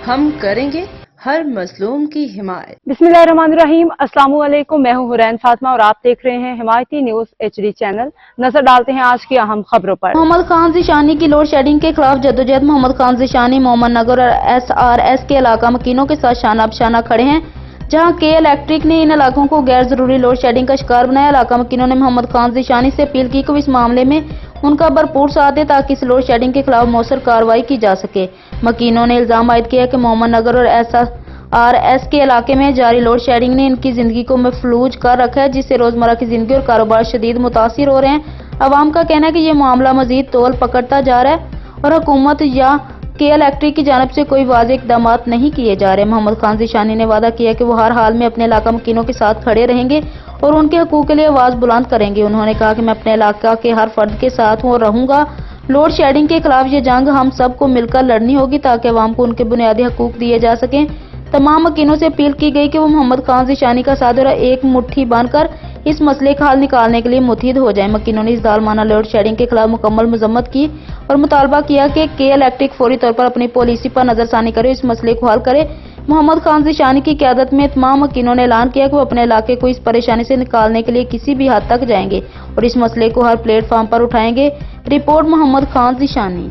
ہم کریں گے ہر مظلوم کی حمایت۔ बिस्मिल्लाहिर्रहमानिर्रहीम। अस्सलाम वालेकुम। मैं हूं हुरैन फातिमा और आप देख रहे हैं हिमायती न्यूज HD चैनल। नजर डालते हैं आज की अहम खबरों पर। मोहम्मद खान ज़ीशानी की लोड शेडिंग के खिलाफ जद्दोजहद। मोहम्मद खान ज़ीशानी मोहम्मद नगर और SRS के इलाका मकीनों के साथ शाना बशाना खड़े हैं, जहां के इलेक्ट्रिक ने इन इलाकों को गैर जरूरी लोड शेडिंग का शिकार बनाया। इलाका मकीनों ने मोहम्मद खान ज़ीशानी से अपील की कि वो इस मामले में उनका भरपूर साथ दे ताकि इस लोड शेडिंग के खिलाफ मौसर कार्रवाई की जा सके। मकीनों ने इल्जाम आयद किया कि मोहम्मद नगर और SRS के इलाके में जारी लोड शेडिंग ने इनकी जिंदगी को महफूज कर रखा है, जिससे रोजमर्रा की जिंदगी और कारोबार शदीद मुतासिर हो रहे हैं। अवाम का कहना है कि ये मामला मजीद तोल पकड़ता जा रहा है और हुकूमत या के इलेक्ट्रिक की जानब से कोई वाज़ेह इक़दाम नहीं किए जा रहे। मोहम्मद खान ज़ीशानी ने वादा किया कि वो हर हाल में अपने इलाका मकीनों के साथ खड़े रहेंगे और उनके हकूक़ के लिए आवाज़ बुलंद करेंगे। उन्होंने कहा कि मैं अपने इलाका के हर फर्द के साथ हूँ और रहूँगा। लोड शेडिंग के खिलाफ ये जंग हम सबको मिलकर लड़नी होगी ताकि अवाम को उनके बुनियादी हकूक़ दिए जा सकें। तमाम मकीनों से अपील की गई कि वो मोहम्मद खान ज़ीशानी का साथ और एक मुट्ठी बनकर इस मसले का हल निकालने के लिए मुतहिद हो जाए। मकीनों ने इस जालमाना लोड शेडिंग के खिलाफ मुकम्मल मजम्मत की और मुतालबा किया कि के इलेक्ट्रिक फौरी तौर पर अपनी पॉलिसी पर नजरसानी करे, इस मसले को हल करे। मोहम्मद खान ज़ीशानी की क़यादत में तमाम मकीनों ने ऐलान किया कि वो अपने इलाके को इस परेशानी से निकालने के लिए किसी भी हद तक जाएंगे और इस मसले को हर प्लेटफार्म पर उठाएंगे। रिपोर्ट मोहम्मद खान ज़ीशानी।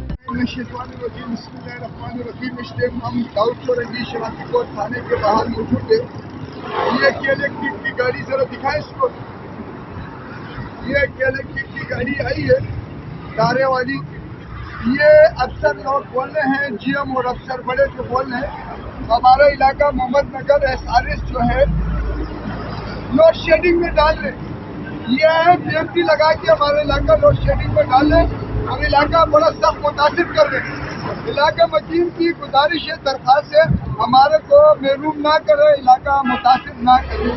थाने के बाहर मौजूद है। ये इलेक्ट्रिक की गाड़ी जरा दिखाए इसको। ये इलेक्ट्रिक की गाड़ी आई है तारे वाली। ये अफसर लोग बोल रहे हैं, GM और अफसर बड़े जो बोल रहे हैं हमारा इलाका मोहम्मद नगर SRS जो है लोड शेडिंग में डाल रहे। ये है BMT लगा के हमारा इलाका लोड शेडिंग में डाल रहे और इलाका बड़ा सख्त मुतासिर कर रहे हैं। इलाका मकीन की गुजारिश है, दरख्वास्त है, हमारे को महरूम ना करे, इलाका मुतासिर ना करे।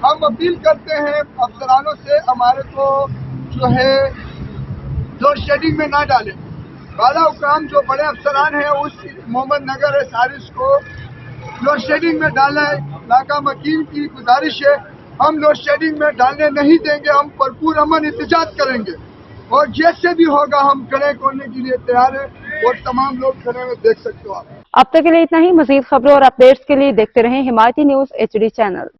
हम अपील करते हैं अफसरानों से हमारे को जो है लोड शेडिंग में ना डालें। वाला हुकाम जो बड़े अफसरान हैं उस मोहम्मद नगर SRS को लोड शेडिंग में डालना है। इलाका मकीन की गुजारिश है, हम लोड शेडिंग में डालने नहीं देंगे। हम भरपूर अमन एहतजाज करेंगे और जैसे भी होगा हम खड़े करने के लिए तैयार हैं और तमाम लोग खड़े में देख सकते हो आप। अब तक के लिए इतना ही। मजीद खबरों और अपडेट्स के लिए देखते रहें हिमायती न्यूज HD चैनल।